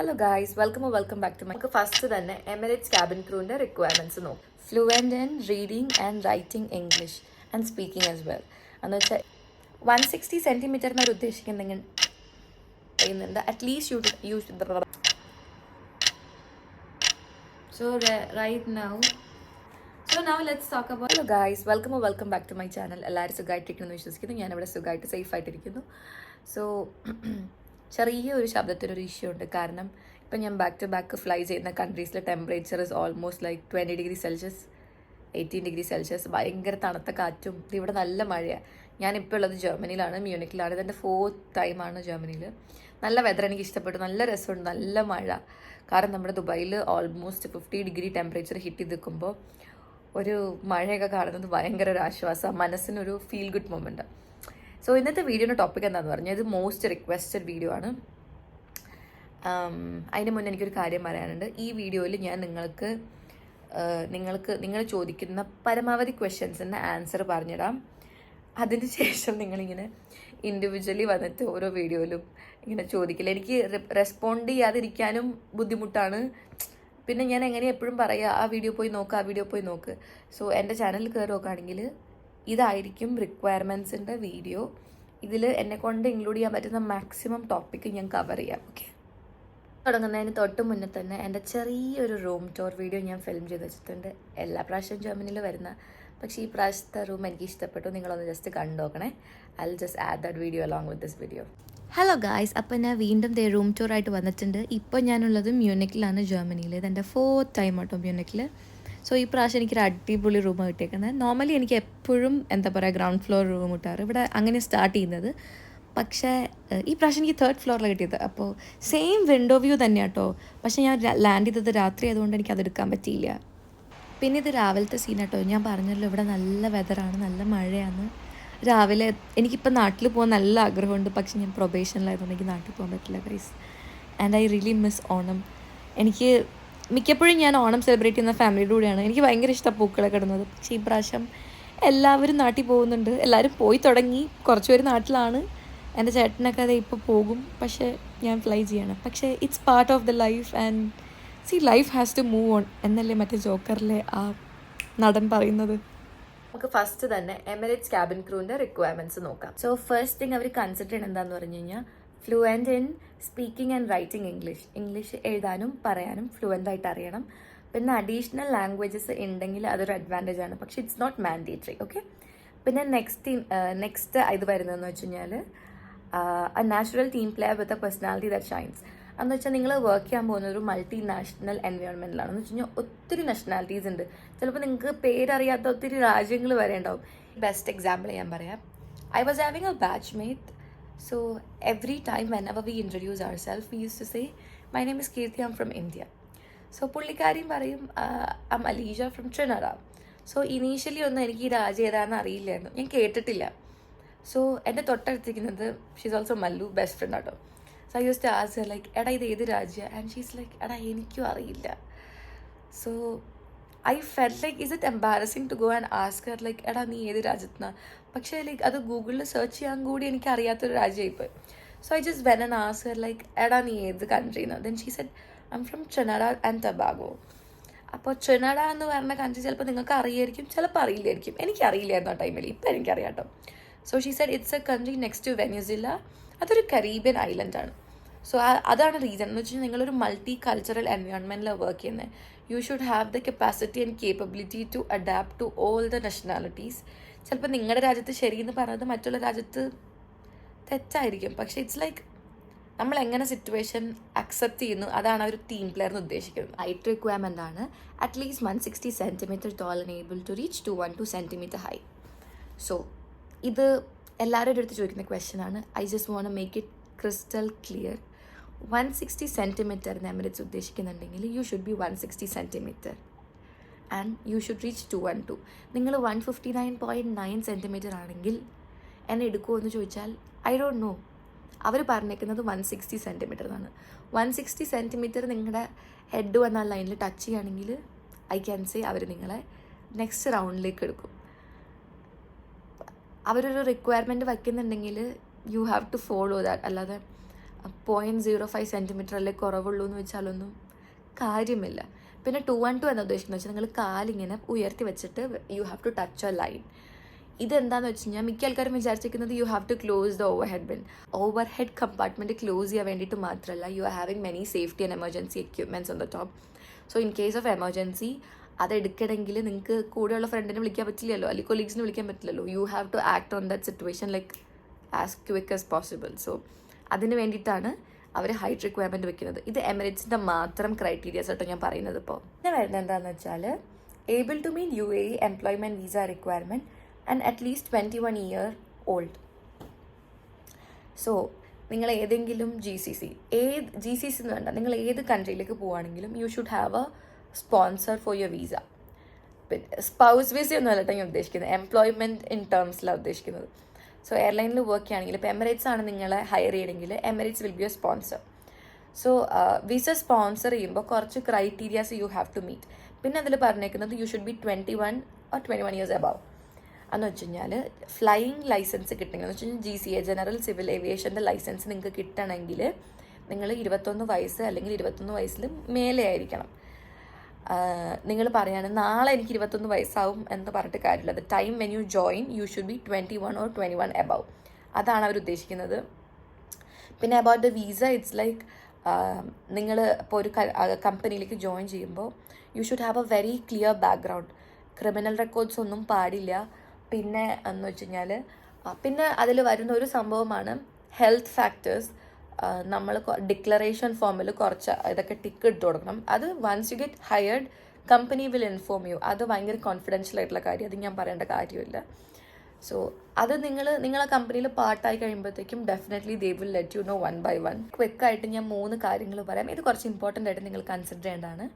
Hello guys, welcome back to my first തന്നെ Emirates cabin ക്രൂവിൻ്റെ requirements നോക്കും. Fluent in reading and writing English and speaking as well എന്ന് വെച്ചാൽ 160 centimetre എന്നൊരു ഉദ്ദേശിക്കുന്നെങ്കിൽ പറയുന്നുണ്ട് at least use so right now let's talk about. Hello guys, welcome back to my channel. എല്ലാവരും സുഖമായിട്ടിരിക്കുന്നു വിശ്വസിക്കുന്നു. ഞാനിവിടെ സുഖമായിട്ട് സേഫായിട്ടിരിക്കുന്നു. സോ ചെറിയൊരു ശബ്ദത്തിനൊരു ഇഷ്യൂ ഉണ്ട്. കാരണം ഇപ്പം ഞാൻ ബാക്ക് ടു ബാക്ക് ഫ്ലൈ ചെയ്യുന്ന കൺട്രീസിലെ temperature is almost like 20 degree Celsius 18 degree Celsius. ഭയങ്കര തണുത്ത കാറ്റും. ഇവിടെ നല്ല മഴയാണ്. ഞാനിപ്പോൾ ഉള്ളത് ജർമ്മനിയിലാണ്, മ്യൂണിക്കിലാണ്. ഇതെൻ്റെ 4th ടൈമാണ് ജർമ്മനിയിൽ. നല്ല വെതർ എനിക്ക് ഇഷ്ടപ്പെട്ടു, നല്ല രസമുണ്ട്, നല്ല മഴ. കാരണം നമ്മുടെ ദുബായിൽ ഓൾമോസ്റ്റ് 50 ഡിഗ്രി ടെമ്പറേച്ചർ ഹിറ്റ് ചെയ്ത് നിൽക്കുമ്പോൾ ഒരു മഴയൊക്കെ കാണുന്നത് ഭയങ്കര ഒരു ആശ്വാസം, മനസ്സിനൊരു ഫീൽ ഗുഡ് മൊമെൻറ്റ്. സോ ഇന്നത്തെ വീഡിയോയുടെ ടോപ്പിക് എന്താണെന്ന് പറഞ്ഞാൽ ഇത് മോസ്റ്റ് റിക്വസ്റ്റഡ് വീഡിയോ ആണ്. അതിന് മുന്നേ എനിക്കൊരു കാര്യം പറയാനുണ്ട്. ഈ വീഡിയോയിൽ ഞാൻ നിങ്ങൾ ചോദിക്കുന്ന പരമാവധി ക്വസ്റ്റ്യൻസിൻ്റെ ആൻസർ പറഞ്ഞിടാം. അതിന് ശേഷം നിങ്ങളിങ്ങനെ ഇൻഡിവിജ്വലി വന്നിട്ട് ഓരോ വീഡിയോയിലും ഇങ്ങനെ ചോദിക്കില്ല. എനിക്ക് റെസ്പോണ്ട് ചെയ്യാതിരിക്കാനും ബുദ്ധിമുട്ടാണ്. പിന്നെ ഞാൻ എങ്ങനെ എപ്പോഴും പറയുക ആ വീഡിയോ പോയി നോക്ക്. സോ എൻ്റെ ചാനലിൽ കയറി നോക്കുകയാണെങ്കിൽ ഇതായിരിക്കും റിക്വയർമെൻറ്റ്സിൻ്റെ വീഡിയോ. ഇതിൽ എന്നെക്കൊണ്ട് ഇൻക്ലൂഡ് ചെയ്യാൻ പറ്റുന്ന മാക്സിമം ടോപ്പിക്ക് ഞാൻ കവർ ചെയ്യാം. ഓക്കെ, തുടങ്ങുന്നതിന് തൊട്ട് മുന്നേ തന്നെ എൻ്റെ ചെറിയൊരു റൂം ടൂർ വീഡിയോ ഞാൻ ഫിലിം ചെയ്ത് വെച്ചിട്ടുണ്ട്. എല്ലാ പ്രാവശ്യവും ജർമ്മനിയിൽ വരുന്ന, പക്ഷേ ഈ പ്രാവശ്യത്തെ റൂം എനിക്ക് ഇഷ്ടപ്പെട്ടു. നിങ്ങളൊന്ന് ജസ്റ്റ് കണ്ടു നോക്കണേ. I will just add that video along with this video. Hello guys, അപ്പം ഞാൻ വീണ്ടും റൂം ടൂറായിട്ട് വന്നിട്ടുണ്ട്. ഇപ്പോൾ ഞാനുള്ളത് മ്യൂണിക്കിലാണ്, ജർമ്മനിയിൽ. ഇതെൻ്റെ 4th ടൈം ആട്ടോ മ്യൂണിക്കിൽ. സോ ഈ പ്രാവശ്യം എനിക്കൊരു അടിപൊളി റൂം കിട്ടിയേക്കുന്നത്. നോർമലി എനിക്ക് എപ്പോഴും ഗ്രൗണ്ട് ഫ്ലോർ റൂം കിട്ടാറ്. ഇവിടെ അങ്ങനെ സ്റ്റാർട്ട് ചെയ്യുന്നത്. പക്ഷേ ഈ പ്രാവശ്യം എനിക്ക് 3rd ഫ്ലോറിലാണ് കിട്ടിയത്. അപ്പോൾ സെയിം വിൻഡോ വ്യൂ തന്നെ കേട്ടോ. പക്ഷേ ഞാൻ ലാൻഡ് ചെയ്തത് രാത്രി ആയതുകൊണ്ട് എനിക്ക് അതെടുക്കാൻ പറ്റിയില്ല. പിന്നെ ഇത് രാവിലത്തെ സീൻ കേട്ടോ. ഞാൻ പറഞ്ഞല്ലോ ഇവിടെ നല്ല വെതറാണ്, നല്ല മഴയാണ്. രാവിലെ എനിക്കിപ്പോൾ നാട്ടിൽ പോകാൻ നല്ല ആഗ്രഹമുണ്ട്. പക്ഷേ ഞാൻ പ്രൊബേഷനിലായതുകൊണ്ട് എനിക്ക് നാട്ടിൽ പോകാൻ പറ്റില്ല guys. And I really miss Onam. എനിക്ക് മിക്കപ്പോഴും ഞാൻ ഓണം സെലിബ്രേറ്റ് ചെയ്യുന്ന ഫാമിലിയുടെ കൂടെയാണ്. എനിക്ക് ഭയങ്കര ഇഷ്ടമാണ് പൂക്കളൊക്കെ ഇടുന്നത്. പക്ഷേ ഈ പ്രാവശ്യം എല്ലാവരും നാട്ടിൽ പോകുന്നുണ്ട്. എല്ലാവരും പോയി തുടങ്ങി, കുറച്ച് പേര് നാട്ടിലാണ്. എൻ്റെ ചേട്ടനൊക്കെ അത് ഇപ്പോൾ പോകും. പക്ഷേ ഞാൻ ഫ്ലൈ ചെയ്യണം. പക്ഷേ it's part of the life and life has to move on എന്നല്ലേ മറ്റേ ജോക്കറിലെ ആ നടൻ പറയുന്നത്. നമുക്ക് ഫസ്റ്റ് തന്നെ എമിറേറ്റ്സ് ക്യാബിൻ ക്രൂവിൻ്റെ റിക്വയർമെൻറ്റ്സ് നോക്കാം. സോ ഫസ്റ്റ് തിങ് അവർ കൺസിഡർ ചെയ്യണം എന്താണെന്ന് പറഞ്ഞു കഴിഞ്ഞാൽ fluent in speaking and writing English എഴുതാനും പറയാനും ഫ്ലുവൻ്റായിട്ട് അറിയണം. പിന്നെ അഡീഷണൽ ലാംഗ്വേജസ് ഉണ്ടെങ്കിൽ അതൊരു അഡ്വാൻറ്റേജ് ആണ്. പക്ഷേ ഇറ്റ്സ് നോട്ട് മാൻഡേറ്ററി. ഓക്കെ, പിന്നെ നെക്സ്റ്റ് ഇത് വരുന്നതെന്ന് വെച്ച് കഴിഞ്ഞാൽ A natural team player with a personality that shines. എന്ന് വെച്ചാൽ നിങ്ങൾ വർക്ക് ചെയ്യാൻ പോകുന്ന ഒരു മൾട്ടി നാഷണൽ എൻവയോൺമെൻറ്റിലാണ്. എന്ന് വെച്ച് കഴിഞ്ഞാൽ ഒത്തിരി നാഷണാലിറ്റീസ് ഉണ്ട്. ചിലപ്പോൾ നിങ്ങൾക്ക് പേരറിയാത്ത ഒത്തിരി രാജ്യങ്ങൾ വരെ ഉണ്ടാവും. ബെസ്റ്റ് എക്സാമ്പിൾ ഞാൻ പറയാം. I was having A batch mate. So every time whenever we introduce ourselves, we used to say, my name is Kirti, I'm from India. So പുള്ളിക്കാരിയും പറയും I'm Alisha from Trinidad. So initially ഒന്നും എനിക്ക് ഈ രാജ്യം ഏതാണെന്ന് അറിയില്ലായിരുന്നു, ഞാൻ കേട്ടിട്ടില്ല. So എൻ്റെ തൊട്ടടുത്തിരിക്കുന്നത് she's also Mallu, best friend ആട്ടോ. So I use to ask her like എടാ ഇത് ഏത് രാജ്യം, ആൻഡ് ഷീസ് ലൈക്ക് എടാ എനിക്കും അറിയില്ല. So I felt like is it embarrassing to go and ask her like എടാ നീ ഏത് രാജ്യത്തുനിന്നാണ്. പക്ഷേ ലൈക്ക് അത് ഗൂഗിളിൽ സെർച്ച് ചെയ്യാൻ കൂടി എനിക്ക് അറിയാത്തൊരു രാജ്യമായിപ്പോയി. So I just went and ask her like എടാ നീ ഏത് കൺട്രിന്ന്. Then she said I am from Trinidad and Tobago. അപ്പോൾ ട്രിനിഡാഡ് എന്ന് പറഞ്ഞ കൺട്രി ചിലപ്പോൾ നിങ്ങൾക്ക് അറിയായിരിക്കും, ചിലപ്പോൾ അറിയില്ലായിരിക്കും. എനിക്കറിയില്ലായിരുന്നു ആ ടൈമിൽ, ഇപ്പം എനിക്കറിയാം കേട്ടോ. So she said it's a country next to Venezuela. അതൊരു കരീബിയൻ ഐലൻഡാണ്. സോ അതാണ് റീസൺ എന്ന് വെച്ചാൽ നിങ്ങളൊരു മൾട്ടി കൾച്ചറൽ എൻവയോൺമെൻറ്റിലാണ് വർക്ക് ചെയ്യുന്നത്. You should have the capacity and capability to adapt to all the nationalities. ചിലപ്പോൾ നിങ്ങളുടെ രാജ്യത്ത് ശരിയെന്ന് പറഞ്ഞത് മറ്റുള്ള രാജ്യത്ത് തെറ്റായിരിക്കും. പക്ഷേ ഇറ്റ്സ് ലൈക്ക് നമ്മൾ എങ്ങനെ സിറ്റുവേഷൻ അക്സെപ്റ്റ് ചെയ്യുന്നു, അതാണ് ഒരു ടീം പ്ലെയറിന് ഉദ്ദേശിക്കുന്നത്. ഹൈറ്റ് റിക്വയർമെൻ്റ് ആണ് at least 160 centimetre tall and able to reach 212 centimetre high. So ഇത് എല്ലാവരുടെ അടുത്ത് ചോദിക്കുന്ന ക്വസ്റ്റ്യൻ ആണ്. I just want to make it crystal clear. 160 centimetre Emirates ഉദ്ദേശിക്കുന്നുണ്ടെങ്കിൽ you should be 160 centimetre and you should reach 212. നിങ്ങൾ 159.9 centimetre ആണെങ്കിൽ എന്നെ എടുക്കുമോ എന്ന് ചോദിച്ചാൽ ഐ ഡോണ്ട് നോ. അവർ പറഞ്ഞേക്കുന്നത് 160 സെൻറ്റിമീറ്റർ എന്നാണ്. 160 സെൻറ്റിമീറ്റർ നിങ്ങളുടെ ഹെഡ് വന്ന ലൈനിൽ ടച്ച് ചെയ്യുകയാണെങ്കിൽ ഐ ക്യാൻ സേ അവർ നിങ്ങളെ നെക്സ്റ്റ് റൗണ്ടിലേക്ക് എടുക്കും. അവരൊരു റിക്വയർമെൻറ്റ് വയ്ക്കുന്നുണ്ടെങ്കിൽ you have to follow that. അല്ലാതെ 0.05 സെൻറ്റിമീറ്റർ അല്ലേ കുറവുള്ളൂ എന്ന് വെച്ചാലൊന്നും കാര്യമില്ല. പിന്നെ 2-1-2 എന്ന് ഉദ്ദേശിക്കുന്നത് വെച്ചാൽ നിങ്ങൾ കാലിങ്ങനെ ഉയർത്തി വെച്ചിട്ട് you have to touch a line. ഇതെന്താന്ന് വെച്ച് കഴിഞ്ഞാൽ മിക്ക ആൾക്കാരും വിചാരിച്ചിരിക്കുന്നത് you have to close the overhead compartment close ചെയ്യാൻ വേണ്ടിയിട്ട് മാത്രമല്ല, you are having many safety and emergency equipments on the top. So in case of emergency അത് എടുക്കണമെങ്കിൽ നിങ്ങൾക്ക് കൂടെയുള്ള ഫ്രണ്ടിനെ വിളിക്കാൻ പറ്റില്ലല്ലോ, അല്ലെങ്കിൽ കൊളീഗ്സിനെ വിളിക്കാൻ പറ്റില്ലല്ലോ. You have to act on that situation like as quick as possible. So അതിന് വേണ്ടിയിട്ടാണ് അവർ ഹൈറ്റ് റിക്വയർമെൻറ്റ് വെക്കുന്നത്. ഇത് എമിറേറ്റ്സിൻ്റെ മാത്രം ക്രൈറ്റീരിയാസ് ആട്ടോ ഞാൻ പറയുന്നത്. ഇപ്പോൾ പിന്നെ വരുന്നത് എന്താണെന്ന് വെച്ചാൽ able to meet UAE employment visa requirement and at least 21 year old. So നിങ്ങൾ ഏതെങ്കിലും GCC എന്ന് വേണ്ട, നിങ്ങൾ ഏത് കൺട്രിയിലേക്ക് പോവുകയാണെങ്കിലും you should have a sponsor for your visa. പിന്നെ സ്പൗസ് വിസ ഒന്നും അല്ലട്ടോ ഞാൻ ഉദ്ദേശിക്കുന്നത്, എംപ്ലോയ്മെൻറ്റ് ഇൻ ടേംസിലാണ് ഉദ്ദേശിക്കുന്നത്. സോ എയർലൈനിൽ വർക്ക് ചെയ്യുകയാണെങ്കിൽ ഇപ്പോൾ എമിറേറ്റ്സ് ആണ് നിങ്ങളെ ഹയർ ചെയ്യണമെങ്കിൽ Emirates will be a sponsor. So visa sponsor ചെയ്യുമ്പോൾ കുറച്ച് criterias you have to meet. പിന്നെ അതിൽ പറഞ്ഞേക്കുന്നത് you should be 21 or 21 years above. എന്ന് വെച്ച് കഴിഞ്ഞാൽ ഫ്ലൈയിങ് ലൈസൻസ് കിട്ടണമെങ്കിൽ എന്ന് വെച്ച് കഴിഞ്ഞാൽ GCA ജനറൽ സിവിൽ ഏവിയേഷൻ്റെ ലൈസൻസ് നിങ്ങൾക്ക് കിട്ടണമെങ്കിൽ നിങ്ങൾ 21 വയസ്സ് അല്ലെങ്കിൽ 21 വയസ്സിൽ മേലെ ആയിരിക്കണം. നിങ്ങൾ പറയാണ് നാളെ എനിക്ക് 21 വയസ്സാവും എന്ന് പറഞ്ഞിട്ട് കാര്യമില്ല. The time when you join you should be 21 or 21 above. അതാണ് അവർ ഉദ്ദേശിക്കുന്നത്. പിന്നെ about the visa it's like നിങ്ങൾ ഇപ്പോൾ ഒരു കമ്പനിയിലേക്ക് ജോയിൻ ചെയ്യുമ്പോൾ U should have A very clear background. Criminal records ഒന്നും പാടില്ല. പിന്നെ എന്ന് വെച്ച് കഴിഞ്ഞാൽ പിന്നെ അതിൽ വരുന്ന ഒരു സംഭവമാണ് ഹെൽത്ത് ഫാക്ടേഴ്സ്. നമ്മൾ ഡിക്ലറേഷൻ ഫോമിൽ കുറച്ച് ഇതൊക്കെ ടിക്ക് ഇട്ട് കൊടുക്കണം. അത് once you get hired company will inform you. അത് ഭയങ്കര കോൺഫിഡൻഷ്യൽ ആയിട്ടുള്ള കാര്യം, അത് ഞാൻ പറയേണ്ട കാര്യമില്ല. സോ അത് നിങ്ങളെ കമ്പനിയിൽ പാർട്ടായി കഴിയുമ്പോഴത്തേക്കും definitely they will let you know 1 by 1. ക്വിക്കായിട്ട് ഞാൻ 3 കാര്യങ്ങൾ പറയാം. ഇത് കുറച്ച് ഇമ്പോർട്ടൻ്റ് ആയിട്ട് നിങ്ങൾ കൺസിഡർ ചെയ്യേണ്ടതാണ്.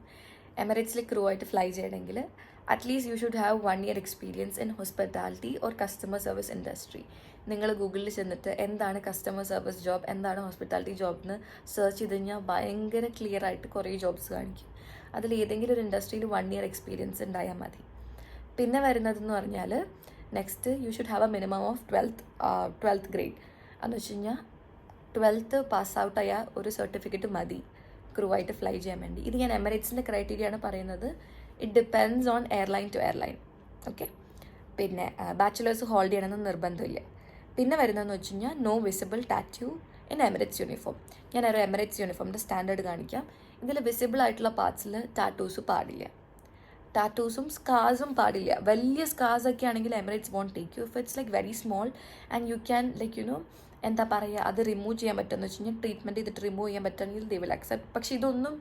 എമിറേറ്റ്സിൽ ക്രൂ ആയിട്ട് ഫ്ലൈ ചെയ്യണമെങ്കിൽ at least U should have 1 year experience in hospitality or customer service industry. നിങ്ങൾ ഗൂഗിളിൽ ചെന്നിട്ട് എന്താണ് കസ്റ്റമർ സർവീസ് ജോബ്, എന്താണ് ഹോസ്പിറ്റാലിറ്റി ജോബ് എന്ന് സെർച്ച് ചെയ്ത് കഴിഞ്ഞാൽ ഭയങ്കര ക്ലിയർ ആയിട്ട് കുറേ ജോബ്സ് കാണിക്കും. അതിൽ ഏതെങ്കിലും ഒരു ഇൻഡസ്ട്രിയിൽ 1 year എക്സ്പീരിയൻസ് ഉണ്ടായാൽ മതി. പിന്നെ വരുന്നതെന്ന് പറഞ്ഞാൽ next U should have A minimum of 12th grade. എന്ന് വെച്ച് കഴിഞ്ഞാൽ 12th പാസ് ഔട്ടായ ഒരു സർട്ടിഫിക്കറ്റ് മതി ക്രൂ ആയിട്ട് ഫ്ലൈ ചെയ്യാൻ വേണ്ടി. ഇത് ഞാൻ എമിറേറ്റ്സിൻ്റെ ക്രൈറ്റീരിയ ആണ് പറയുന്നത്. It depends on airline to airline. Okay. പിന്നെ ബാച്ചിലേഴ്സ് ഹോൾഡ് ചെയ്യണമെന്ന് നിർബന്ധമില്ല. പിന്നെ വരുന്നതെന്ന് വെച്ച് കഴിഞ്ഞാൽ no visible tattoo in Emirates uniform. ഞാനൊരു എമിറേറ്റ്സ് യൂണിഫോമിൻ്റെ സ്റ്റാൻഡേർഡ് കാണിക്കാം. ഇതിൽ വിസിബിൾ ആയിട്ടുള്ള പാർട്സിൽ ടാറ്റൂസ് പാടില്ല. ടാറ്റൂസും സ്കാർസും പാടില്ല. വലിയ സ്കാർസ് ഒക്കെ ആണെങ്കിൽ Emirates won't take you. If it's like very small and you can like you know എന്താ പറയുക, അത് റിമൂവ് ചെയ്യാൻ പറ്റുമെന്ന് വെച്ച് കഴിഞ്ഞാൽ ട്രീറ്റ്മെൻറ്റ് ചെയ്തിട്ട് റിമൂവ് ചെയ്യാൻ പറ്റുമെങ്കിൽ ദേ വിൽ അക്സെപ്റ്റ്. പക്ഷേ ഇതൊന്നും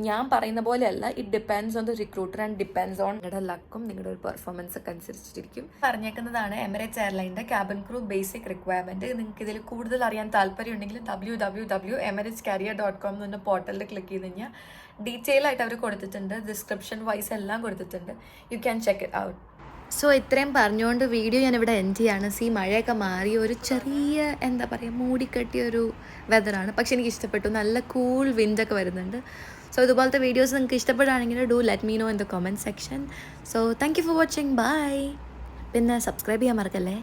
ഞാൻ പറയുന്ന പോലെയല്ല. It depends on the recruiter and depends on നിങ്ങളുടെ ലക്കും നിങ്ങളുടെ ഒരു പെർഫോമൻസ് ഒക്കെ അനുസരിച്ചിരിക്കും. പറഞ്ഞേക്കുന്നതാണ് എമിറേറ്റ്സ് എയർലൈൻ്റെ ക്യാബിൻ ക്രൂ ബേസിക് റിക്വയർമെൻറ്റ്. നിങ്ങൾക്ക് ഇതിൽ കൂടുതൽ അറിയാൻ താല്പര്യമുണ്ടെങ്കിൽ www.emirates-career.com എന്ന പോർട്ടലിൽ ക്ലിക്ക് ചെയ്ത് കഴിഞ്ഞാൽ ഡീറ്റെയിൽ ആയിട്ട് അവർ കൊടുത്തിട്ടുണ്ട്. ഡിസ്ക്രിപ്ഷൻ വൈസ് എല്ലാം കൊടുത്തിട്ടുണ്ട്. You can check it out. So ഇത്രയും പറഞ്ഞുകൊണ്ട് വീഡിയോ ഞാനിവിടെ എൻഡ് ചെയ്യാണ്. മഴയൊക്കെ മാറി ഒരു ചെറിയ എന്താ പറയുക മൂടിക്കെട്ടിയൊരു വെതറാണ്. പക്ഷെ എനിക്ക് ഇഷ്ടപ്പെട്ടു. നല്ല കൂൾ വിൻഡൊക്കെ വരുന്നുണ്ട്. സോ ഇതുപോലത്തെ വീഡിയോസ് നിങ്ങൾക്ക് ഇഷ്ടപ്പെടുകയാണെങ്കിൽ do let me know in the comment section. So thank you for watching. Bye. പിന്നെ സബ്സ്ക്രൈബ് ചെയ്യാൻ മറക്കല്ലേ.